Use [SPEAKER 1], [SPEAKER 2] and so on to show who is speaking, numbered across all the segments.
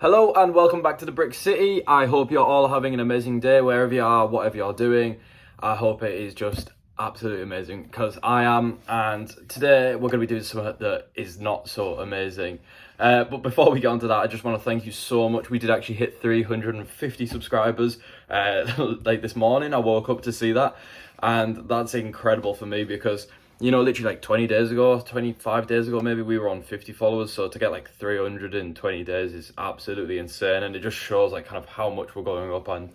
[SPEAKER 1] Hello and welcome back to the Brick City. I hope you're all having an amazing day wherever you are, whatever you're doing. I hope it is just absolutely amazing because I am, and today we're going to be doing something that is not so amazing. But before we get on to that, I just want to thank you so much. We did actually hit 350 subscribers like this morning. I woke up to see that, and that's incredible for me because literally like 20 days ago, 25 days ago, maybe we were on 50 followers. So to get like 300 in 20 days is absolutely insane. And it just shows like kind of how much we're going up. And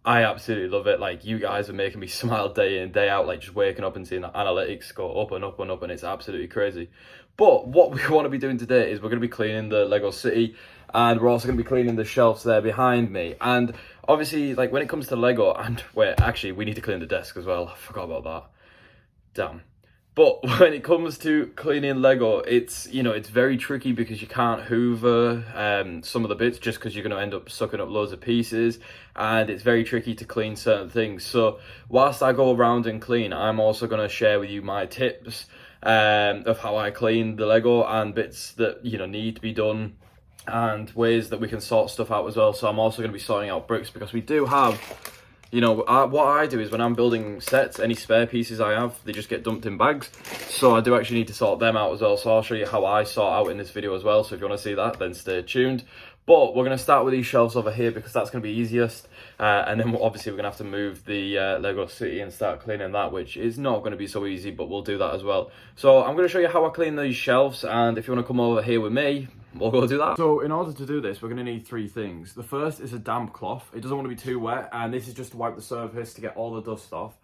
[SPEAKER 1] I absolutely love it. Like, you guys are making me smile day in, day out, like just waking up and seeing the analytics go up and up and up. And it's absolutely crazy. But what we want to be doing today is we're going to be cleaning the Lego City. And we're also going to be cleaning the shelves there behind me. And obviously, like when it comes to Lego, and wait, actually, we need to clean the desk as well. I forgot about that. Damn. But when it comes to cleaning Lego, it's very tricky because you can't hoover some of the bits just because you're going to end up sucking up loads of pieces, and it's very tricky to clean certain things. So whilst I go around and clean, I'm also going to share with you my tips of how I clean the Lego and bits that need to be done and ways that we can sort stuff out as well. So I'm also going to be sorting out bricks because we do have... what I do is when I'm building sets, any spare pieces I have, they just get dumped in bags. So I do actually need to sort them out as well. So I'll show you how I sort out in this video as well. So if you want to see that, then stay tuned. But we're going to start with these shelves over here because that's going to be easiest. And then obviously we're going to have to move the Lego City and start cleaning that, which is not going to be so easy, but we'll do that as well. So I'm going to show you how I clean these shelves. And if you want to come over here with me, we'll go do that. So in order to do this, we're going to need three things. The first is a damp cloth. It doesn't want to be too wet, and this is just to wipe the surface to get all the dust off.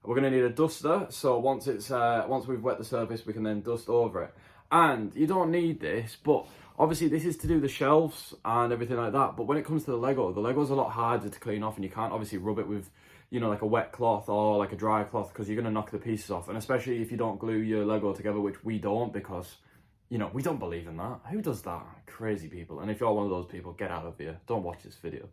[SPEAKER 1] We're going to need a duster, so once we've wet the surface, we can then dust over it. And you don't need this, but obviously this is to do the shelves and everything like that. But when it comes to the Lego's a lot harder to clean off, and you can't obviously rub it with like a wet cloth or like a dry cloth because you're going to knock the pieces off. And especially if you don't glue your Lego together, which we don't, because we don't believe in that. Who does that? Crazy people. And if you're one of those people, get out of here. Don't watch this video.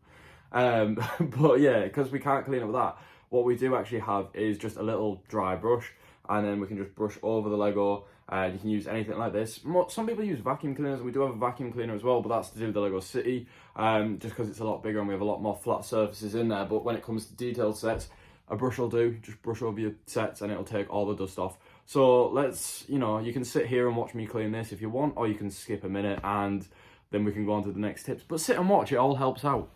[SPEAKER 1] But yeah, because we can't clean up with that, what we do actually have is just a little dry brush, and then we can just brush over the Lego. You can use anything like this. Some people use vacuum cleaners. We do have a vacuum cleaner as well, but that's to do with the Lego City, just because it's a lot bigger and we have a lot more flat surfaces in there. But when it comes to detailed sets, a brush will do. Just brush over your sets and it'll take all the dust off. So let's, you can sit here and watch me clean this if you want, or you can skip a minute and then we can go on to the next tips. But sit and watch, it all helps out.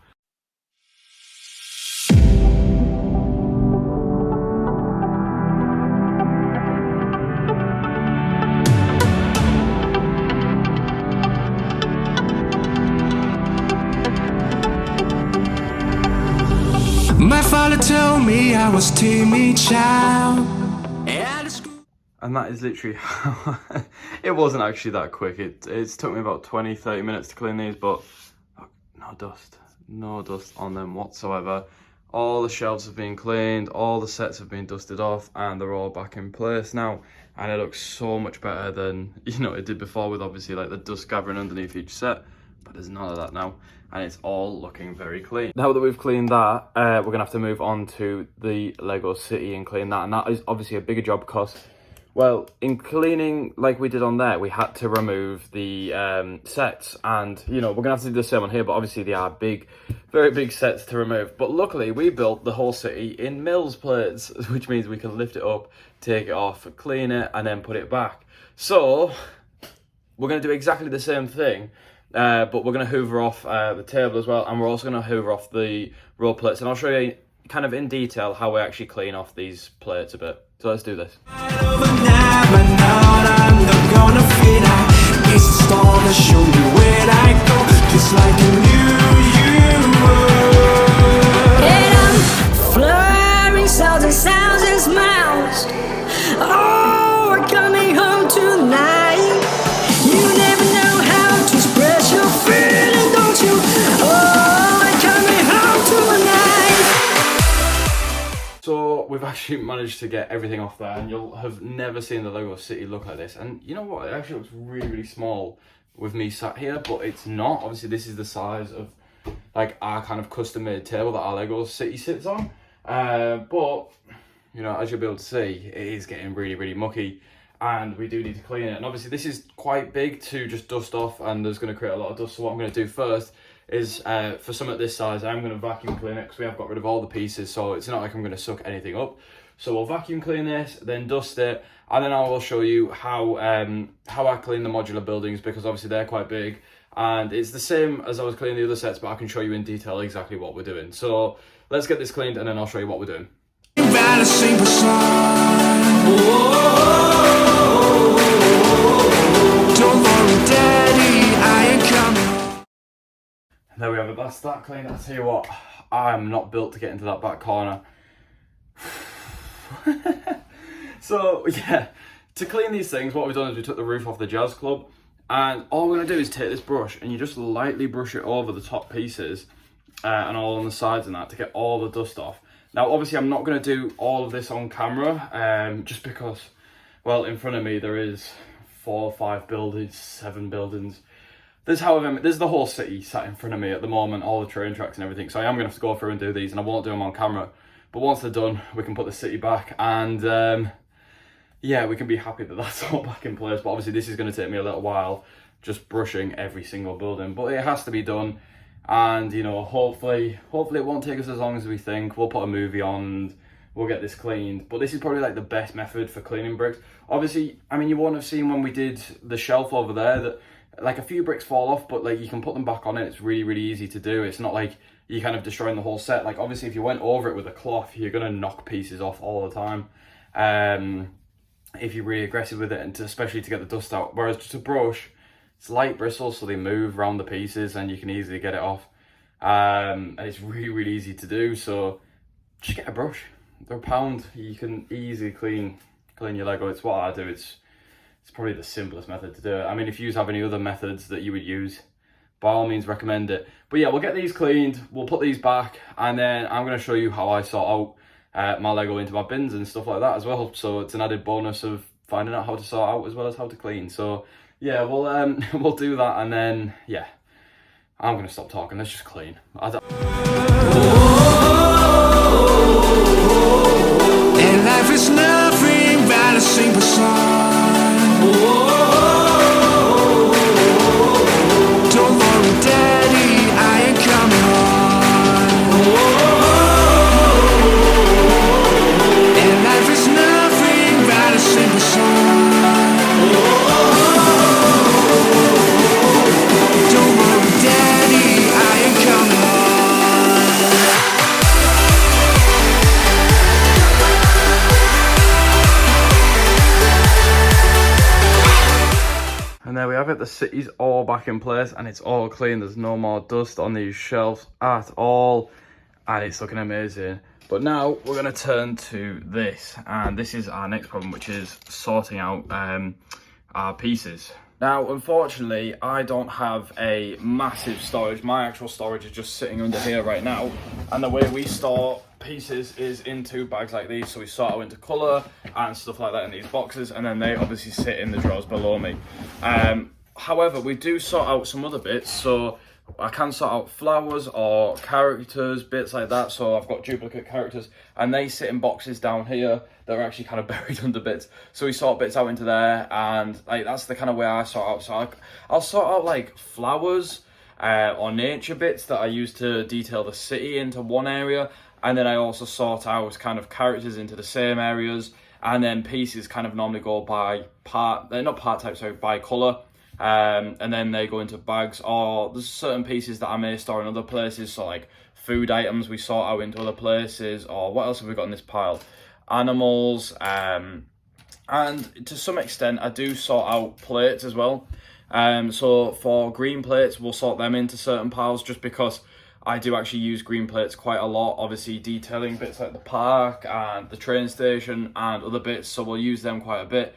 [SPEAKER 2] My father told me I was Timmy Child.
[SPEAKER 1] And that is literally how it wasn't actually that quick. It took me about 20-30 minutes to clean these, but no dust on them whatsoever. All the shelves have been cleaned, all the sets have been dusted off, and they're all back in place now. And it looks so much better than it did before, with obviously like the dust gathering underneath each set. But there's none of that now, and it's all looking very clean. Now that we've cleaned that, we're gonna have to move on to the Lego City and clean that. And that is obviously a bigger job because, well, in cleaning like we did on there, we had to remove the sets, and we're gonna have to do the same on here, but obviously they are big, very big sets to remove. But luckily we built the whole city in Mills plates, which means we can lift it up, take it off, clean it, and then put it back. So we're gonna do exactly the same thing, but we're gonna hoover off the table as well, and we're also gonna hoover off the roll plates, and I'll show you kind of in detail how we actually clean off these plates a bit. So let's do this.
[SPEAKER 3] Oh, we're coming home tonight. You never know how to express your feeling, don't you? Oh, we're coming home tonight.
[SPEAKER 1] So we've actually managed to get everything off there, and you'll have never seen the Lego City look like this. And you know what? It actually looks really, really small with me sat here, but it's not. Obviously, this is the size of like our kind of custom-made table that our Lego City sits on. But as you'll be able to see, it is getting really, really mucky, and we do need to clean it. And obviously this is quite big to just dust off, and there's going to create a lot of dust. So what I'm going to do first is for some at this size, I'm going to vacuum clean it because we have got rid of all the pieces, so it's not like I'm going to suck anything up. So we'll vacuum clean this, then dust it, and then I will show you how I clean the modular buildings, because obviously they're quite big, and it's the same as I was cleaning the other sets, but I can show you in detail exactly what we're doing. So let's get this cleaned, and then I'll show you what we're doing. There we have it, that's that clean. I tell you what, I am not built to get into that back corner. So yeah, to clean these things, what we've done is we took the roof off the jazz club, and all we're going to do is take this brush and you just lightly brush it over the top pieces and all on the sides and that to get all the dust off. Now obviously I'm not going to do all of this on camera, just because, well, in front of me there is 4 or 5 buildings, 7 buildings. There's the whole city sat in front of me at the moment, all the train tracks and everything. So I am going to have to go through and do these, and I won't do them on camera. But once they're done, we can put the city back, and yeah, we can be happy that that's all back in place. But obviously this is going to take me a little while, just brushing every single building. But it has to be done, and you know, hopefully it won't take us as long as we think. We'll put a movie on and we'll get this cleaned. But this is probably like the best method for cleaning bricks. Obviously, I mean, you won't have seen when we did the shelf over there that like a few bricks fall off, but like you can put them back on it. It's really, really easy to do. It's not like you're kind of destroying the whole set. Like obviously if you went over it with a cloth, you're going to knock pieces off all the time. If you're really aggressive with it, and especially to get the dust out. Whereas just a brush, it's light bristles, so they move around the pieces and you can easily get it off. And it's really, really easy to do. So just get a brush. They're £1. You can easily clean your Lego. It's what I do. It's probably the simplest method to do it. I mean, if you have any other methods that you would use, by all means recommend it. But yeah, we'll get these cleaned, we'll put these back, and then I'm going to show you how I sort out my Lego into my bins and stuff like that as well. So it's an added bonus of finding out how to sort out as well as how to clean. So yeah, we'll do that, and then yeah, I'm going to stop talking. Let's just clean.
[SPEAKER 2] And life is nothing but a simple song. Don't worry, Daddy, I ain't coming home. And life is nothing but a simple song. Don't worry, Daddy, I ain't coming home.
[SPEAKER 1] And there we have it, the city's all back in place and it's all clean. There's no more dust on these shelves at all, and it's looking amazing. But now we're going to turn to this, and this is our next problem, which is sorting out our pieces. Now, unfortunately, I don't have a massive storage. My actual storage is just sitting under here right now, and the way we store pieces is in 2 bags like these. So we sort out into colour and stuff like that in these boxes, and then they obviously sit in the drawers below me. However, we do sort out some other bits, so I can sort out flowers or characters, bits like that. So I've got duplicate characters, and they sit in boxes down here that are actually kind of buried under bits. So we sort bits out into there, and like that's the kind of way I sort out. So I'll sort out like flowers or nature bits that I use to detail the city into one area, and then I also sort out kind of characters into the same areas, and then pieces kind of normally go by by colour. And then they go into bags, or there's certain pieces that I may store in other places, so like food items we sort out into other places, or what else have we got in this pile? Animals, and to some extent I do sort out plates as well. So for green plates, we'll sort them into certain piles, just because I do actually use green plates quite a lot, obviously detailing bits like the park and the train station and other bits, so we'll use them quite a bit.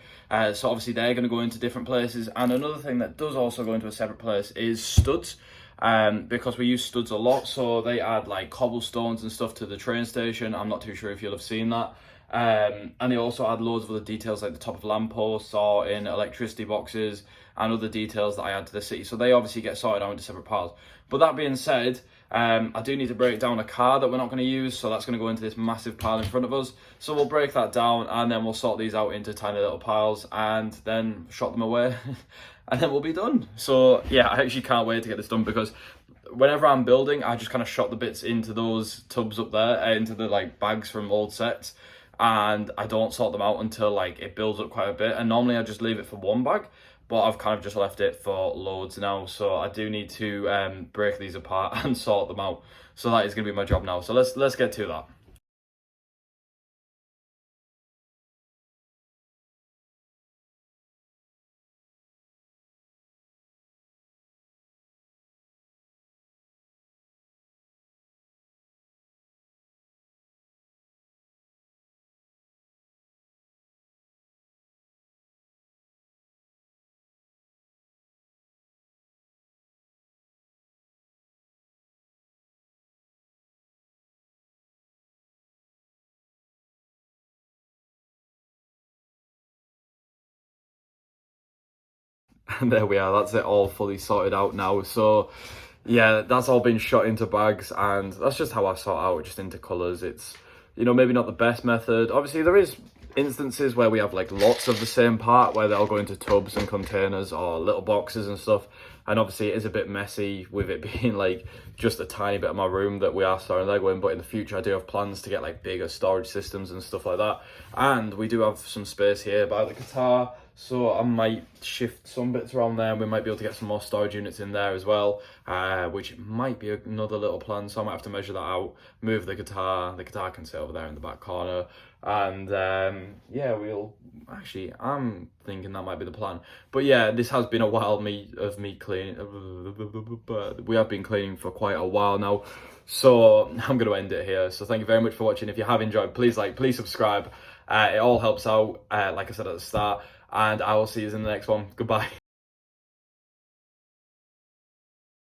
[SPEAKER 1] So obviously they're going to go into different places. And another thing that does also go into a separate place is studs, because we use studs a lot, so they add like cobblestones and stuff to the train station. I'm not too sure if you'll have seen that. And they also add loads of other details like the top of lampposts or in electricity boxes and other details that I add to the city. So they obviously get sorted out into separate piles. But that being said, I do need to break down a car that we're not going to use, so that's going to go into this massive pile in front of us. So we'll break that down, and then we'll sort these out into tiny little piles and then shot them away. and then we'll be done. So yeah, I actually can't wait to get this done, because whenever I'm building, I just kind of shot the bits into those tubs up there, into the like bags from old sets, and I don't sort them out until like it builds up quite a bit. And normally I just leave it for one bag, but I've kind of just left it for loads now. So I do need to break these apart and sort them out. So that is going to be my job now. So let's get to that. And there we are, that's it all fully sorted out now. So yeah, that's all been shot into bags, and that's just how I sort out, just into colours. It's, you know, maybe not the best method. Obviously there is instances where we have like lots of the same part, where they'll go into tubs and containers or little boxes and stuff, and obviously it is a bit messy with it being like just a tiny bit of my room that we are storing Lego in. But in the future I do have plans to get like bigger storage systems and stuff like that, and we do have some space here by the guitar, so I might shift some bits around there, and we might be able to get some more storage units in there as well, which might be another little plan. So I might have to measure that out, move the guitar can sit over there in the back corner, and yeah, I'm thinking that might be the plan. But yeah, this has been a while of me cleaning, but we have been cleaning for quite a while now, so I'm going to end it here. So thank you very much for watching. If you have enjoyed, please subscribe. It all helps out, like I said at the start, and I will see you in the next one. Goodbye.